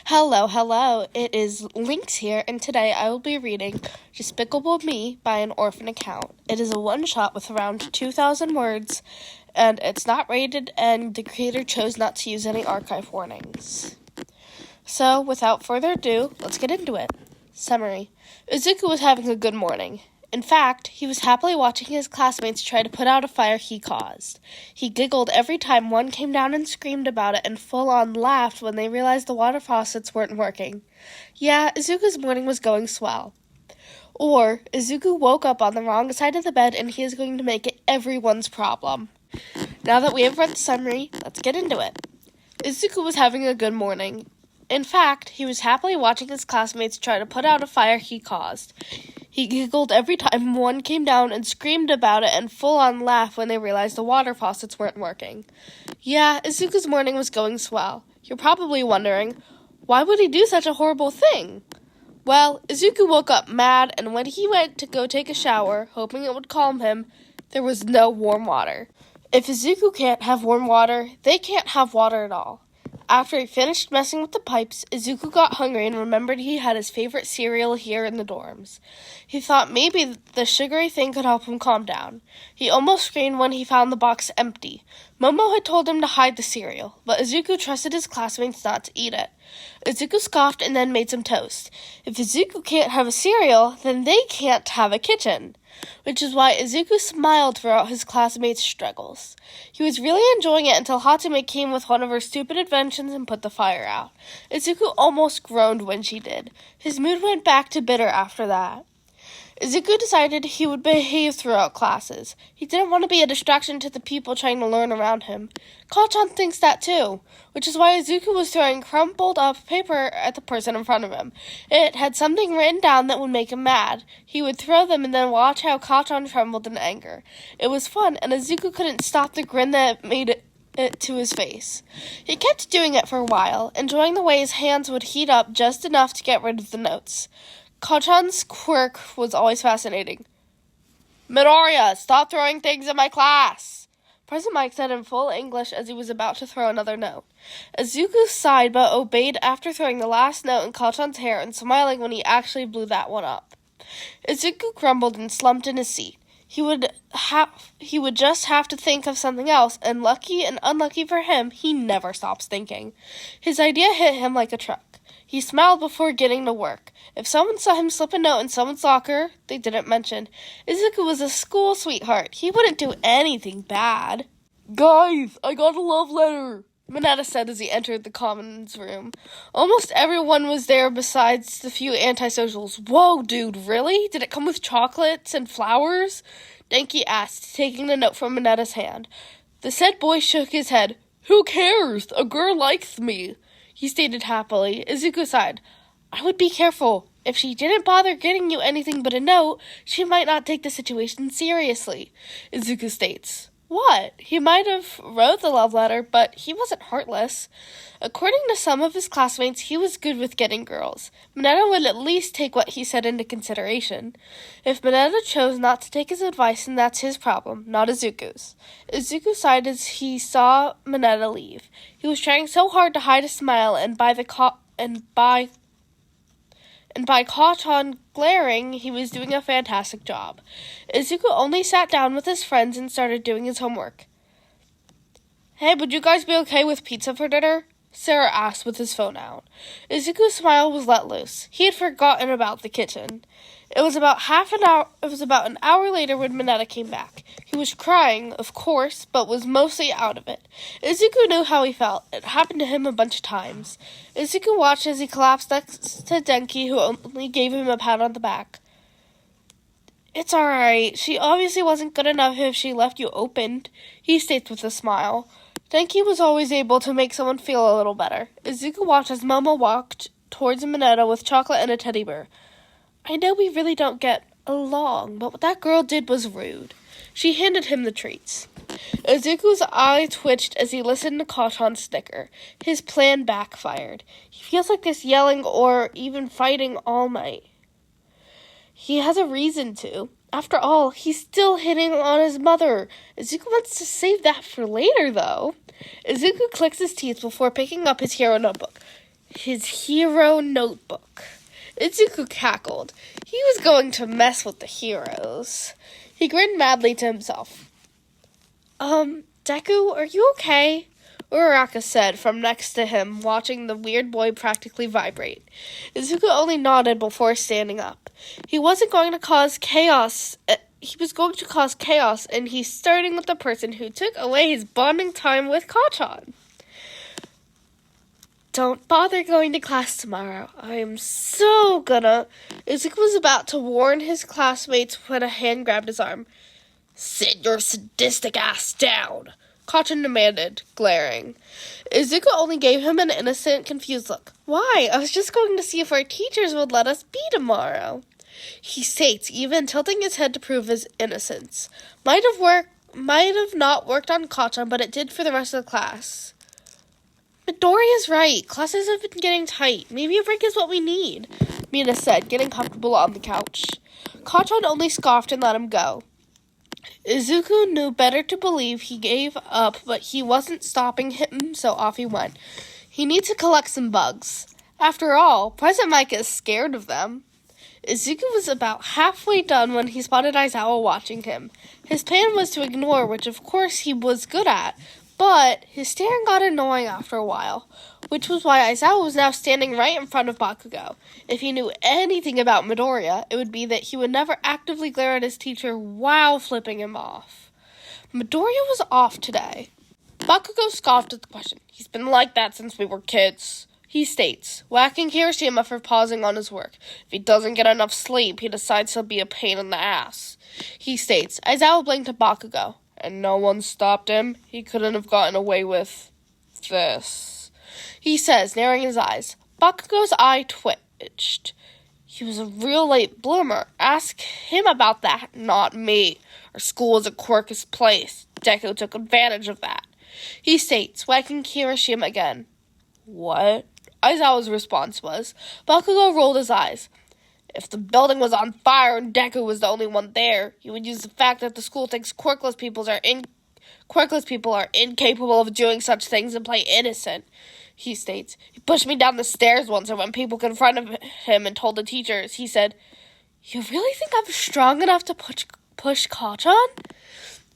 Hello. It is Lynx here, and today I will be reading Despicable Me by an Orphan Account. It is a one-shot with around 2,000 words, and it's not rated, and the creator chose not to use any archive warnings. So, without further ado, let's get into it. Summary. Izuku was having a good morning. In fact, he was happily watching his classmates try to put out a fire he caused. He giggled every time one came down and screamed about it and full-on laughed when they realized the water faucets weren't working. Yeah, Izuku's morning was going swell. Or, Izuku woke up on the wrong side of the bed and he is going to make it everyone's problem. Now that we have read the summary, let's get into it. Izuku was having a good morning. In fact, he was happily watching his classmates try to put out a fire he caused. He giggled every time one came down and screamed about it and full-on laughed when they realized the water faucets weren't working. Yeah, Izuku's morning was going swell. You're probably wondering, why would he do such a horrible thing? Well, Izuku woke up mad, and when he went to go take a shower, hoping it would calm him, there was no warm water. If Izuku can't have warm water, they can't have water at all. After he finished messing with the pipes, Izuku got hungry and remembered he had his favorite cereal here in the dorms. He thought maybe the sugary thing could help him calm down. He almost screamed when he found the box empty. Momo had told him to hide the cereal, but Izuku trusted his classmates not to eat it. Izuku scoffed and then made some toast. If Izuku can't have a cereal, then they can't have a kitchen. Which is why Izuku smiled throughout his classmates' struggles. He was really enjoying it until Hatsume came with one of her stupid inventions and put the fire out. Izuku almost groaned when she did. His mood went back to bitter after that. Izuku decided he would behave throughout classes. He didn't want to be a distraction to the people trying to learn around him. Kacchan thinks that too, which is why Izuku was throwing crumpled up paper at the person in front of him. It had something written down that would make him mad. He would throw them and then watch how Kacchan trembled in anger. It was fun, and Izuku couldn't stop the grin that made it to his face. He kept doing it for a while, enjoying the way his hands would heat up just enough to get rid of the notes. Kacchan's quirk was always fascinating. Midoriya, stop throwing things in my class! President Mike said in full English as he was about to throw another note. Izuku sighed but obeyed after throwing the last note in Kacchan's hair and smiling when he actually blew that one up. Izuku grumbled and slumped in his seat. He would just have to think of something else, and lucky and unlucky for him, he never stops thinking. His idea hit him like a truck. He smiled before getting to work. If someone saw him slip a note in someone's locker, they didn't mention. Izuku was a school sweetheart. He wouldn't do anything bad. Guys, I got a love letter, Mineta said as he entered the commons room. Almost everyone was there besides the few antisocials. Whoa, dude, really? Did it come with chocolates and flowers? Denki asked, taking the note from Mineta's hand. The said boy shook his head. Who cares? A girl likes me, he stated happily. Izuku sighed. I would be careful. If she didn't bother getting you anything but a note, she might not take the situation seriously, Izuku states. What? He might have wrote the love letter, but he wasn't heartless. According to some of his classmates, he was good with getting girls. Mineta would at least take what he said into consideration. If Mineta chose not to take his advice, then that's his problem, not Izuku's. Izuku sighed as he saw Mineta leave. He was trying so hard to hide a smile, and by Kacchan glaring, he was doing a fantastic job. Izuku only sat down with his friends and started doing his homework. Hey, would you guys be okay with pizza for dinner? Sarah asked with his phone out. Izuku's smile was let loose. He had forgotten about the kitchen. It was about an hour later when Mineta came back. He was crying, of course, but was mostly out of it. Izuku knew how he felt. It happened to him a bunch of times. Izuku watched as he collapsed next to Denki, who only gave him a pat on the back. It's alright. She obviously wasn't good enough if she left you opened, he states with a smile. Denki was always able to make someone feel a little better. Izuku watched as Momo walked towards Mineta with chocolate and a teddy bear. I know we really don't get along, but what that girl did was rude. She handed him the treats. Izuku's eye twitched as he listened to Kacchan snicker. His plan backfired. He feels like this yelling or even fighting all night. He has a reason to. After all, he's still hitting on his mother. Izuku wants to save that for later, though. Izuku clicks his teeth before picking up his hero notebook. His hero notebook. Izuku cackled. He was going to mess with the heroes. He grinned madly to himself. Deku, are you okay? Uraraka said from next to him, watching the weird boy practically vibrate. Izuku only nodded before standing up. He wasn't going to cause chaos. He was going to cause chaos, and he's starting with the person who took away his bonding time with Kacchan. Don't bother going to class tomorrow. I am so gonna... Izuku was about to warn his classmates when a hand grabbed his arm. Sit your sadistic ass down, Kacchan demanded, glaring. Izuku only gave him an innocent, confused look. Why? I was just going to see if our teachers would let us be tomorrow. He states, even tilting his head to prove his innocence. Might have not worked on Kacchan, but it did for the rest of the class. Midoriya's right. Classes have been getting tight. Maybe a break is what we need, Mina said, getting comfortable on the couch. Kacchan only scoffed and let him go. Izuku knew better to believe. He gave up, but he wasn't stopping him, so off he went. He needs to collect some bugs. After all, President Mike is scared of them. Izuku was about halfway done when he spotted Aizawa watching him. His plan was to ignore, which of course he was good at, but his staring got annoying after a while, which was why Aizawa was now standing right in front of Bakugo. If he knew anything about Midoriya, it would be that he would never actively glare at his teacher while flipping him off. Midoriya was off today. Bakugo scoffed at the question. He's been like that since we were kids. He states, whacking Hiroshima for pausing on his work. If he doesn't get enough sleep, he decides he'll be a pain in the ass. He states, Aizawa blinked at Bakugo. And no one stopped him. He couldn't have gotten away with this. He says, narrowing his eyes. Bakugo's eye twitched. He was a real late bloomer. Ask him about that, not me. Our school was a quirkish place. Deku took advantage of that. He states, whacking Hiroshima again. What? Aizawa's response was. Bakugo rolled his eyes. If the building was on fire and Deku was the only one there, he would use the fact that the school thinks quirkless people are incapable of doing such things and play innocent. He states, he pushed me down the stairs once, and when people confronted him and told the teachers, he said, you really think I'm strong enough to push Kacchan?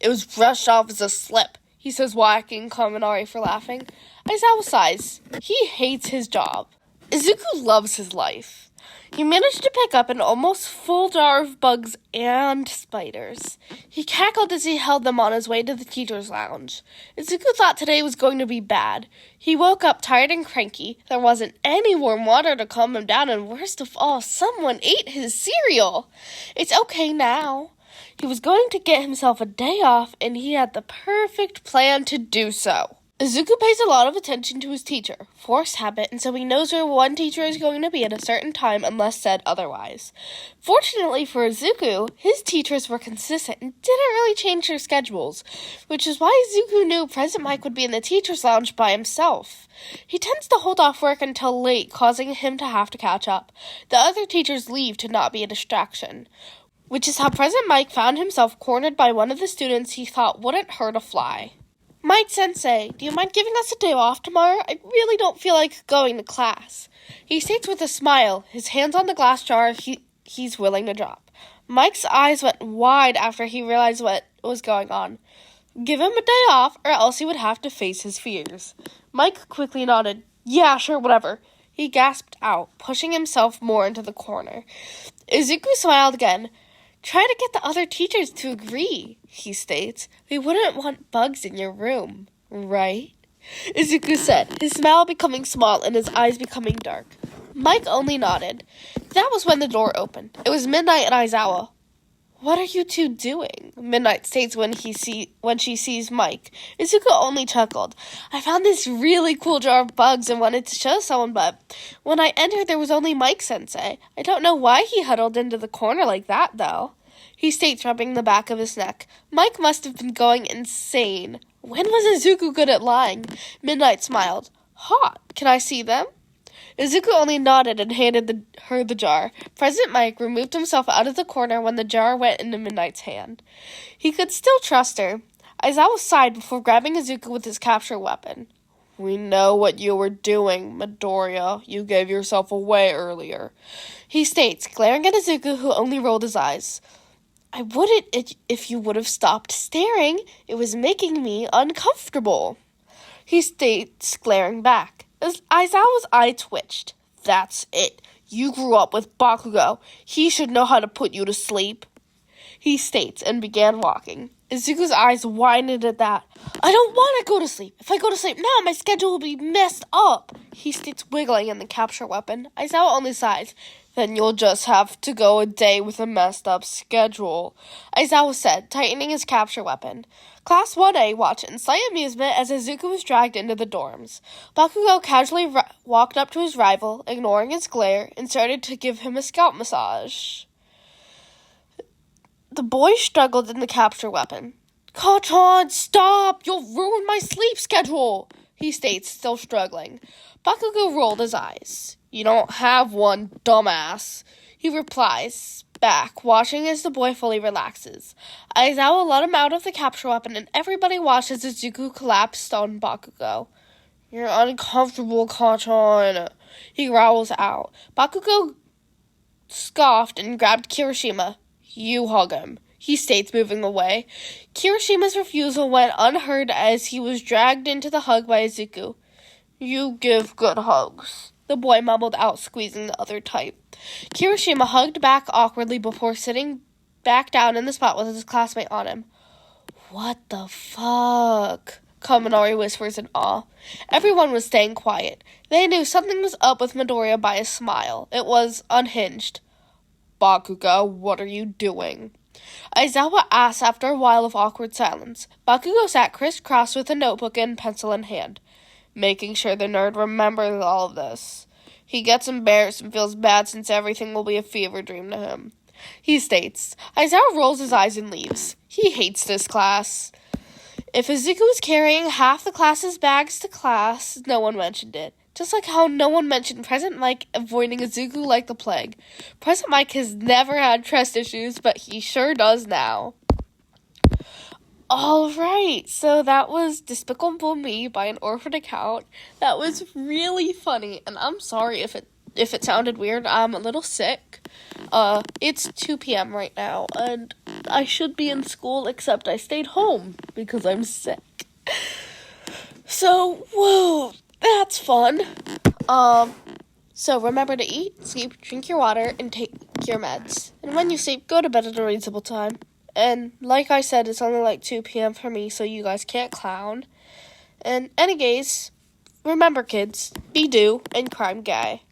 It was brushed off as a slip, he says, whacking Kaminari for laughing. Aizawa sighs. He hates his job. Izuku loves his life. He managed to pick up an almost full jar of bugs and spiders. He cackled as he held them on his way to the teacher's lounge. Izuku thought today was going to be bad. He woke up tired and cranky. There wasn't any warm water to calm him down, and worst of all, someone ate his cereal. It's okay now. He was going to get himself a day off, and he had the perfect plan to do so. Izuku pays a lot of attention to his teacher, force habit, and so he knows where one teacher is going to be at a certain time unless said otherwise. Fortunately for Izuku, his teachers were consistent and didn't really change their schedules, which is why Izuku knew President Mike would be in the teacher's lounge by himself. He tends to hold off work until late, causing him to have to catch up. The other teachers leave to not be a distraction, which is how President Mike found himself cornered by one of the students he thought wouldn't hurt a fly. Mike-sensei, do you mind giving us a day off tomorrow? I really don't feel like going to class. He states with a smile, his hands on the glass jar he's willing to drop. Mike's eyes went wide after he realized what was going on. Give him a day off, or else he would have to face his fears. Mike quickly nodded. Yeah, sure, whatever. He gasped out, pushing himself more into the corner. Izuku smiled again. Try to get the other teachers to agree, he states. We wouldn't want bugs in your room, right? Izuku said, his smile becoming small and his eyes becoming dark. Mike only nodded. That was when the door opened. It was Midnight and Aizawa. What are you two doing? Midnight states when she sees Mike. Izuku only chuckled. I found this really cool jar of bugs and wanted to show someone, but when I entered there was only Mike-sensei. I don't know why he huddled into the corner like that, though. He states, rubbing the back of his neck. Mike must have been going insane. When was Izuku good at lying? Midnight smiled. Hot. Can I see them? Izuku only nodded and handed her the jar. President Mike removed himself out of the corner when the jar went into Midnight's hand. He could still trust her. Aizawa sighed before grabbing Izuku with his capture weapon. We know what you were doing, Midoriya. You gave yourself away earlier. He states, glaring at Izuku, who only rolled his eyes. I wouldn't if you would have stopped staring. It was making me uncomfortable. He states, glaring back. Aizawa's eye twitched. That's it. You grew up with Bakugo. He should know how to put you to sleep. He states and began walking. Izuku's eyes widened at that. I don't want to go to sleep. If I go to sleep now, my schedule will be messed up. He states, wiggling in the capture weapon. Aizawa only sighs. Then you'll just have to go a day with a messed up schedule, Aizawa said, tightening his capture weapon. Class 1A watched in slight amusement as Izuku was dragged into the dorms. Bakugo casually walked up to his rival, ignoring his glare, and started to give him a scalp massage. The boy struggled in the capture weapon. Kachan, stop! You'll ruin my sleep schedule, he states, still struggling. Bakugo rolled his eyes. You don't have one, dumbass, he replies back, watching as the boy fully relaxes. Aizawa let him out of the capture weapon, and everybody watched as Izuku collapsed on Bakugo. You're uncomfortable, Kachan, he growls out. Bakugo scoffed and grabbed Kirishima. You hug him, he states, moving away. Kirishima's refusal went unheard as he was dragged into the hug by Izuku. You give good hugs, the boy mumbled out, squeezing the other tight. Kirishima hugged back awkwardly before sitting back down in the spot with his classmate on him. What the fuck? Kaminari whispers in awe. Everyone was staying quiet. They knew something was up with Midoriya by a smile. It was unhinged. Bakugo, what are you doing? Aizawa asked after a while of awkward silence. Bakugo sat crisscrossed with a notebook and pencil in hand, making sure the nerd remembers all of this. He gets embarrassed and feels bad since everything will be a fever dream to him. He states. Aizawa rolls his eyes and leaves. He hates this class. If Izuku was carrying half the class's bags to class, no one mentioned it. Just like how no one mentioned President Mike avoiding Izuku like the plague. President Mike has never had trust issues, but he sure does now. Alright, so that was Despicable Me by an orphan account. That was really funny, and I'm sorry if it sounded weird. I'm a little sick. It's 2 p.m. right now, and I should be in school, except I stayed home because I'm sick. So, whoa, that's fun. So remember to eat, sleep, drink your water, and take your meds. And when you sleep, go to bed at a reasonable time. And like I said, it's only like 2 p.m. for me, so you guys can't clown. And anyways, remember kids, be do and crime guy.